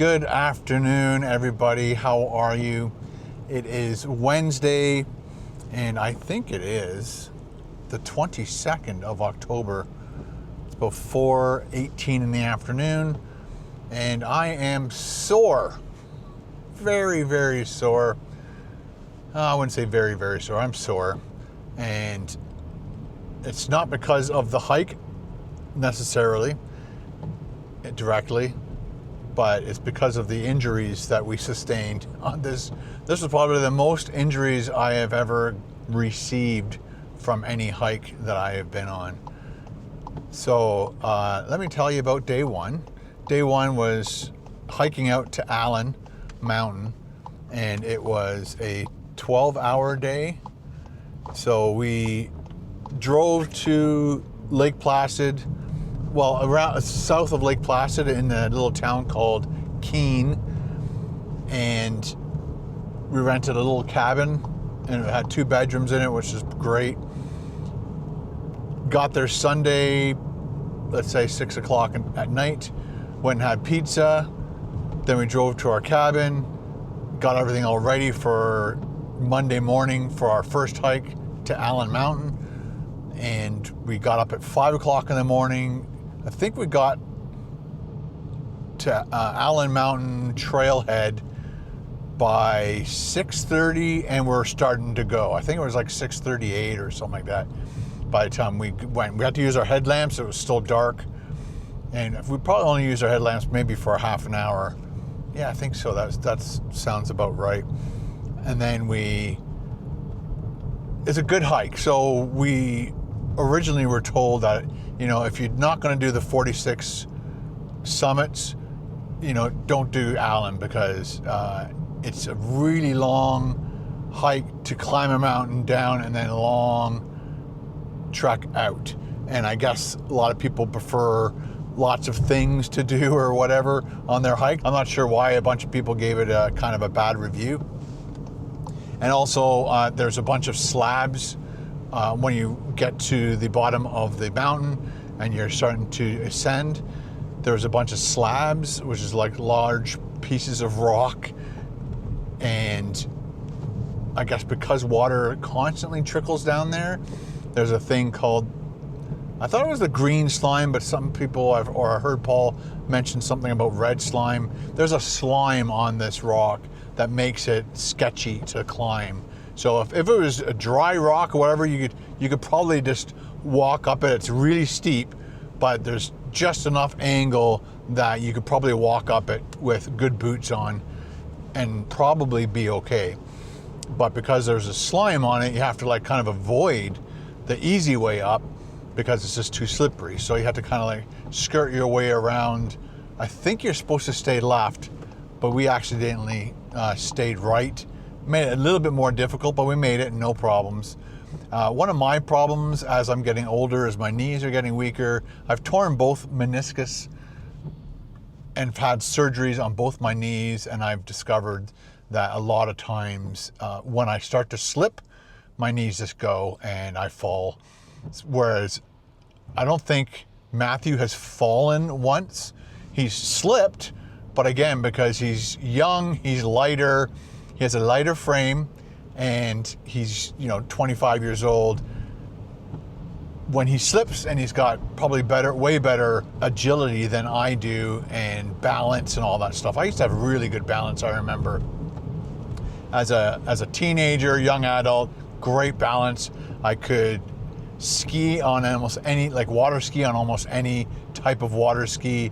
Good afternoon, everybody. How are you? It is Wednesday, and I think it is the 22nd of October. It's about 4:18 in the afternoon, and I am sore. Very, very sore. I wouldn't say very, very sore. I'm sore. And it's not because of the hike necessarily, directly, but it's because of the injuries that we sustained on this. This is probably the most injuries I have ever received from any hike that I have been on. So let me tell you about day one. Day one was hiking out to Allen Mountain, and it was a 12-hour day. So we drove to Lake Placid, well, around south of Lake Placid in a little town called Keene, and we rented a little cabin, and it had 2 bedrooms in it, which is great. Got there Sunday, let's say 6 o'clock at night, went and had pizza, then we drove to our cabin, got everything all ready for Monday morning for our first hike to Allen Mountain, and we got up at 5 o'clock in the morning. I think we got to Allen Mountain Trailhead by 6:30, and we're starting to go. I think it was like 6:38 or something like that. By the time we went, we had to use our headlamps. It was still dark, and we probably only used our headlamps maybe for a half an hour. Yeah, I think so. That sounds about right. And then it's a good hike. So we originally were told that, if you're not going to do the 46 summits, don't do Allen, because it's a really long hike to climb a mountain down and then a long trek out. And I guess a lot of people prefer lots of things to do or whatever on their hike. I'm not sure why a bunch of people gave it a kind of a bad review. And also there's a bunch of slabs when you get to the bottom of the mountain and you're starting to ascend. There's a bunch of slabs, which is like large pieces of rock, and I guess because water constantly trickles down there, there's a thing called, I thought it was the green slime, but some people I heard Paul mention something about red slime. There's a slime on this rock that makes it sketchy to climb. So if it was a dry rock or whatever, you could probably just walk up it. It's really steep, but there's just enough angle that you could probably walk up it with good boots on and probably be okay. But because there's a slime on it, you have to kind of avoid the easy way up because it's just too slippery. So you have to kind of skirt your way around. I think you're supposed to stay left, but we accidentally stayed right. Made it a little bit more difficult, but we made it, no problems. One of my problems as I'm getting older is my knees are getting weaker. I've torn both meniscus and had surgeries on both my knees, and I've discovered that a lot of times when I start to slip, my knees just go and I fall. Whereas I don't think Matthew has fallen once. He's slipped, but again, because he's young, he's lighter, he has a lighter frame, and he's 25 years old. When he slips, and he's got probably way better agility than I do, and balance and all that stuff. I used to have really good balance, I remember. As a teenager, young adult, great balance. I could ski on almost any, water ski on almost any type of water ski,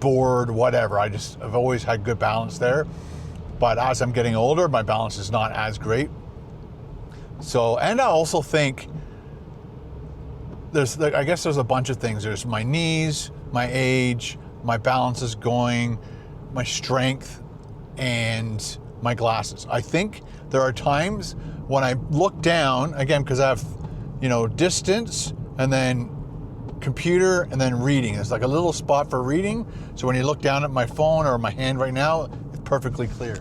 board, whatever. I've always had good balance there. But as I'm getting older, my balance is not as great. So, and I also think I guess there's a bunch of things. There's my knees, my age, my balance is going, my strength, and my glasses. I think there are times when I look down, again, because I have, distance and then computer and then reading. There's like a little spot for reading. So when you look down at my phone or my hand right now, it's perfectly clear.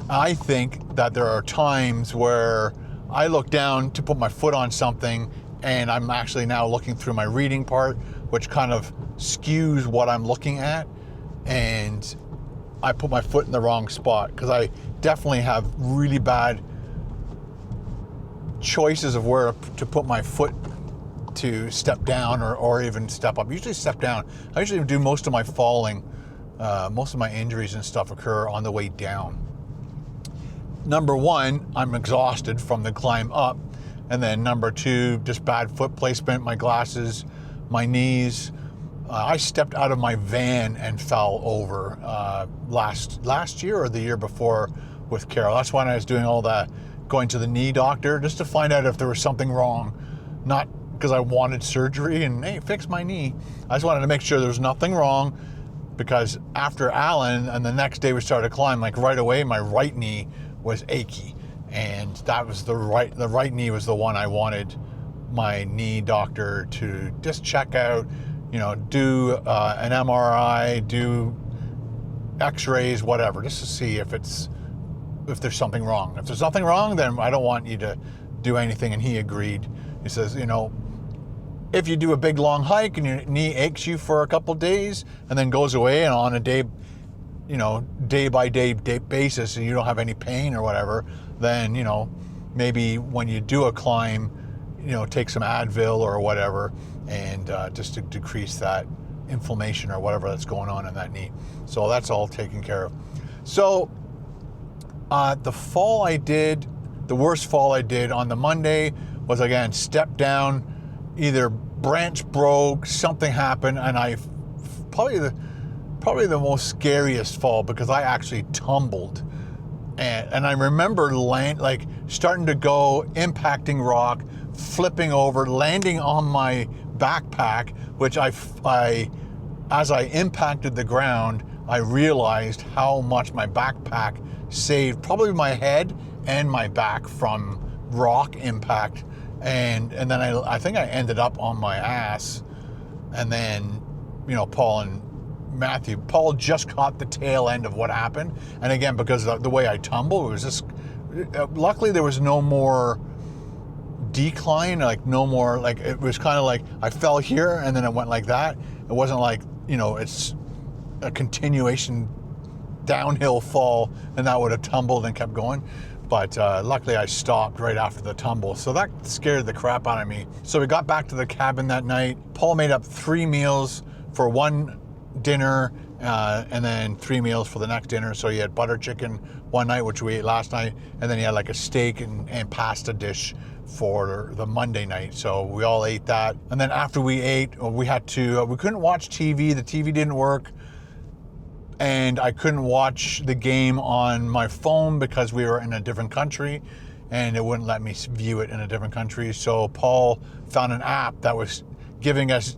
I think that there are times where I look down to put my foot on something and I'm actually now looking through my reading part, which kind of skews what I'm looking at. And I put my foot in the wrong spot, because I definitely have really bad choices of where to put my foot to step down or even step up. Usually step down. I usually do most of my falling, most of my injuries and stuff occur on the way down. Number one, I'm exhausted from the climb up. And then number two, just bad foot placement, my glasses, my knees. I stepped out of my van and fell over last year or the year before with Carol. That's when I was doing all that, going to the knee doctor just to find out if there was something wrong. Not because I wanted surgery and, hey, fix my knee. I just wanted to make sure there was nothing wrong, because after Alan and the next day we started to climb, like right away, my right knee was achy. And that was the right knee was the one I wanted my knee doctor to just check out, do an MRI, do x-rays, whatever, just to see if there's something wrong. If there's nothing wrong, then I don't want you to do anything. And he agreed. He says, if you do a big long hike and your knee aches you for a couple days and then goes away, and on a day by day basis, and you don't have any pain or whatever, then, maybe when you do a climb, take some Advil or whatever, and just to decrease that inflammation or whatever that's going on in that knee. So that's all taken care of. So the worst fall I did on the Monday was, again, step down, either branch broke, something happened, and I probably the most scariest fall, because I actually tumbled, and I remember starting to go, impacting rock, flipping over, landing on my backpack, which as I impacted the ground, I realized how much my backpack saved probably my head and my back from rock impact, and then I think I ended up on my ass, and then Paul just caught the tail end of what happened. And again, because of the way I tumbled, it was just, luckily there was no more decline, no more, it was kind of like I fell here and then it went like that. It wasn't like, it's a continuation downhill fall and that would have tumbled and kept going. But luckily I stopped right after the tumble. So that scared the crap out of me. So we got back to the cabin that night. Paul made up 3 meals for one dinner, and then 3 meals for the next dinner. So he had butter chicken one night, which we ate last night, and then he had like a steak and pasta dish for the Monday night. So we all ate that. And then after we ate, we couldn't watch TV. The TV didn't work. And I couldn't watch the game on my phone because we were in a different country and it wouldn't let me view it in a different country. So Paul found an app that was giving us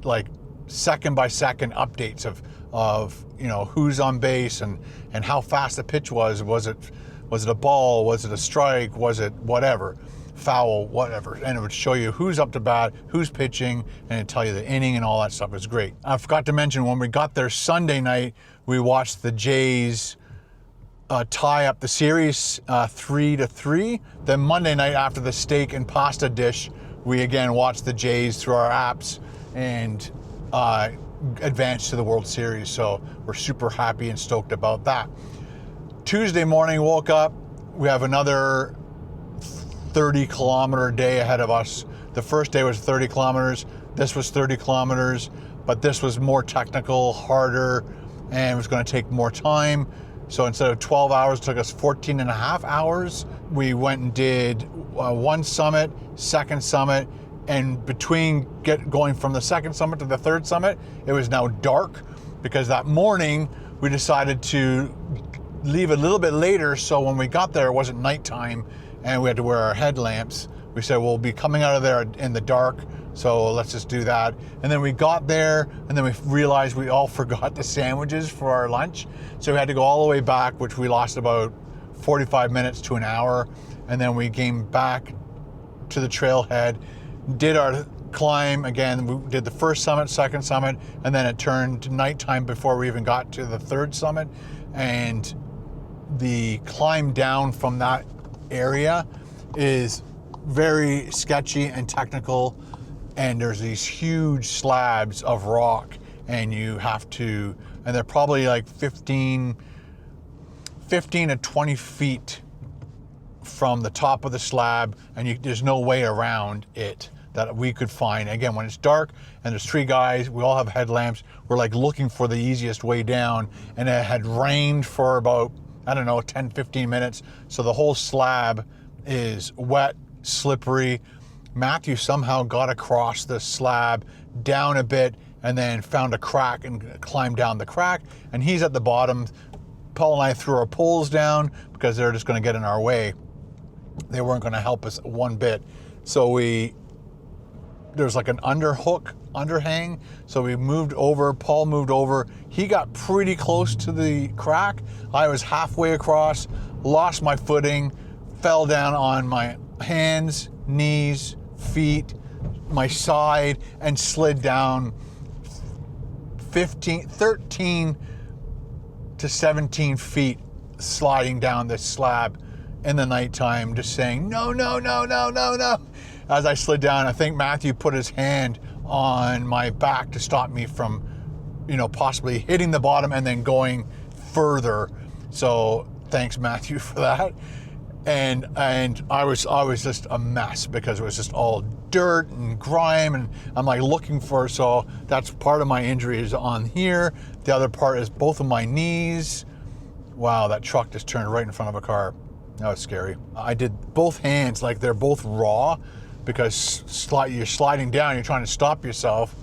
second by second updates of who's on base and how fast the pitch was. Was it a ball? Was it a strike? Was it whatever? Foul, whatever. And it would show you who's up to bat, who's pitching, and it'd tell you the inning and all that stuff. It was great. I forgot to mention, when we got there Sunday night, we watched the Jays tie up the series 3-3. Then Monday night, after the steak and pasta dish, we again watched the Jays through our apps and advanced to the World Series. So we're super happy and stoked about that. Tuesday morning, woke up. We have another 30-kilometer day ahead of us. The first day was 30 kilometers. This was 30 kilometers, but this was more technical, harder, and it was going to take more time. So instead of 12 hours, it took us 14 and a half hours. We went and did one summit, second summit, and between going from the second summit to the third summit, it was now dark, because that morning we decided to leave a little bit later, so when we got there it wasn't nighttime and we had to wear our headlamps. We said we'll be coming out of there in the dark, so let's just do that. And then we got there and then we realized we all forgot the sandwiches for our lunch, so we had to go all the way back, which we lost about 45 minutes to an hour. And then we came back to the trailhead, did our climb again. We did the first summit, second summit, and then it turned to nighttime before we even got to the third summit. And the climb down from that area is very sketchy and technical, and there's these huge slabs of rock, and you have to, and they're probably like 15 15 to 20 feet from the top of the slab, and there's no way around it that we could find. Again, when it's dark and there's 3 guys, we all have headlamps, we're like looking for the easiest way down, and it had rained for about, I don't know, 10, 15 minutes. So the whole slab is wet, slippery. Matthew somehow got across the slab down a bit and then found a crack and climbed down the crack, and he's at the bottom. Paul and I threw our poles down because they're just going to get in our way. They weren't going to help us one bit. So there's like an underhang. So we moved over, Paul moved over. He got pretty close to the crack. I was halfway across, lost my footing, fell down on my hands, knees, feet, my side, and slid down 13 to 17 feet, sliding down this slab in the nighttime, just saying, no, no, no, no, no, no. As I slid down, I think Matthew put his hand on my back to stop me from, possibly hitting the bottom and then going further. So thanks, Matthew, for that. And I was just a mess because it was just all dirt and grime, and I'm like looking for, so that's part of my injury is on here. The other part is both of my knees. Wow, that truck just turned right in front of a car. That was scary. I did both hands like they're both raw because you're sliding down, you're trying to stop yourself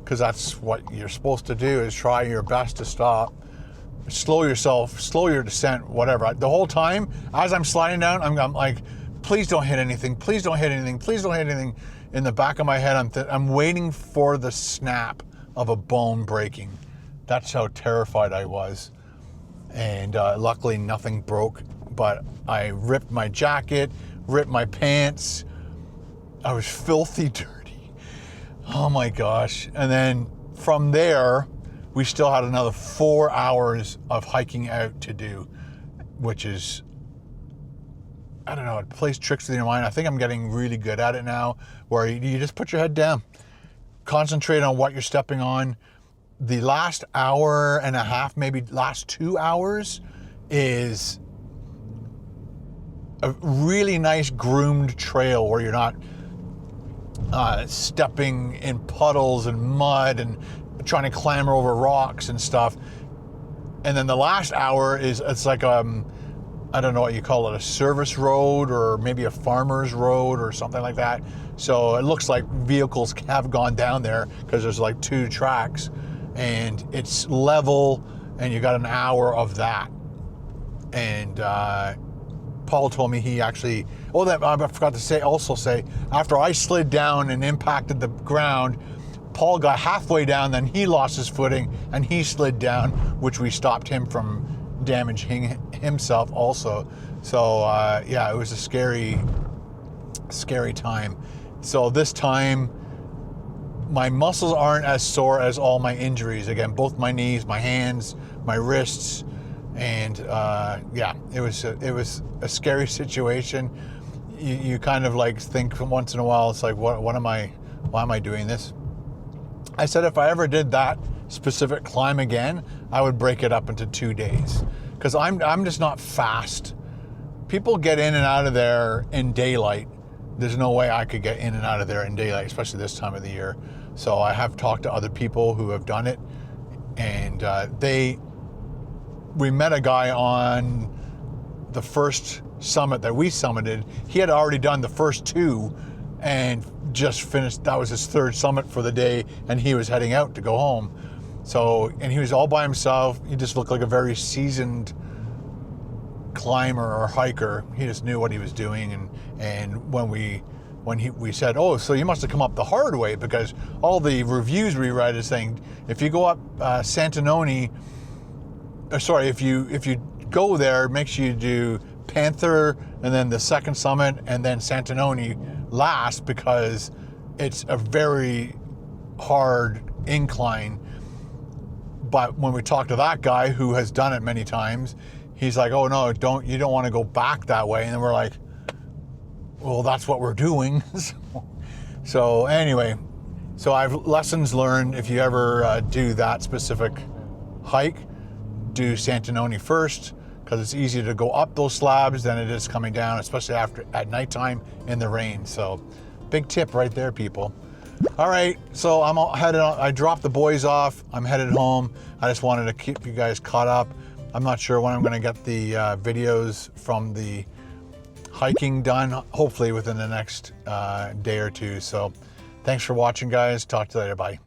because that's what you're supposed to do, is try your best to stop. Slow your descent, whatever. The whole time, as I'm sliding down, I'm like, please don't hit anything, please don't hit anything, please don't hit anything. In the back of my head, I'm waiting for the snap of a bone breaking. That's how terrified I was. And luckily nothing broke, but I ripped my jacket, ripped my pants. I was filthy dirty. Oh my gosh. And then from there, we still had another 4 hours of hiking out to do, which is, I don't know, it plays tricks with your mind. I think I'm getting really good at it now, where you just put your head down, concentrate on what you're stepping on. The last hour and a half, maybe last 2 hours, is a really nice groomed trail where you're not stepping in puddles and mud and trying to clamber over rocks and stuff. And then the last hour it's like I don't know what you call it, a service road or maybe a farmer's road or something like that. So it looks like vehicles have gone down there because there's like 2 tracks and it's level, and you got an hour of that. And Paul told me he actually, I forgot to say, after I slid down and impacted the ground, Paul got halfway down, then he lost his footing and he slid down, which we stopped him from damaging himself also. So it was a scary time. So this time my muscles aren't as sore as all my injuries. Again, both my knees, my hands, my wrists, and it was a scary situation. You kind of like think once in a while, it's like, why am I doing this? I said if I ever did that specific climb again, I would break it up into 2 days, because I'm just not fast. People get in and out of there in daylight. There's no way I could get in and out of there in daylight, especially this time of the year. So I have talked to other people who have done it, and we met a guy on the first summit that we summited. He had already done the first 2 and just finished. That was his 3rd summit for the day, and he was heading out to go home. So, and he was all by himself. He just looked like a very seasoned climber or hiker. He just knew what he was doing. And when we said, oh, so you must have come up the hard way, because all the reviews we read is saying if you go up Santanoni, if you go there, make sure you do Panther and then the 2nd summit and then Santanoni last, because it's a very hard incline. But when we talked to that guy who has done it many times, he's like, oh no, you don't want to go back that way. And then we're like, well, that's what we're doing. So anyway, so I've lessons learned. If you ever do that specific hike, do Santanoni first, because it's easier to go up those slabs than it is coming down, especially at nighttime in the rain. So big tip right there, people. All right, so I'm headed on. I dropped the boys off. I'm headed home. I just wanted to keep you guys caught up. I'm not sure when I'm going to get the videos from the hiking done, hopefully within the next day or two. So thanks for watching, guys. Talk to you later. Bye.